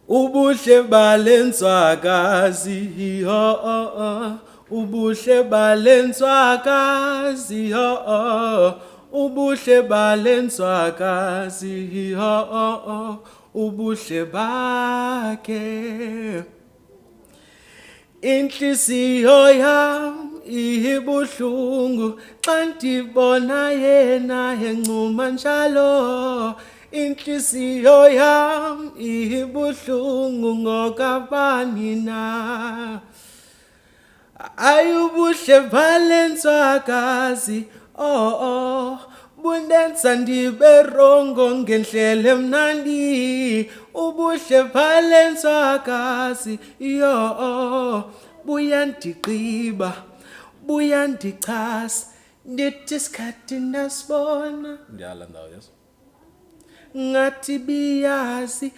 Ubuhle balenswakazi ho, ubuhle balenswakazi ho, ubuhle balenswakazi ho, ubuhle bakhe. Inhliziyo yami ibuhlungu xa ndibona yena encuma njalo. Inhliziyo yami ibuhlungu ngokabani na. Ayubuhle balenswakazi oh, bundenza ndibe rongo ngendlela emnandi. Ubuhle balenswakazi yo, buyandigqiba buyandichasa ndithi isikhathi nasibona. Ndiyala ndawo yeso ngathi biyazi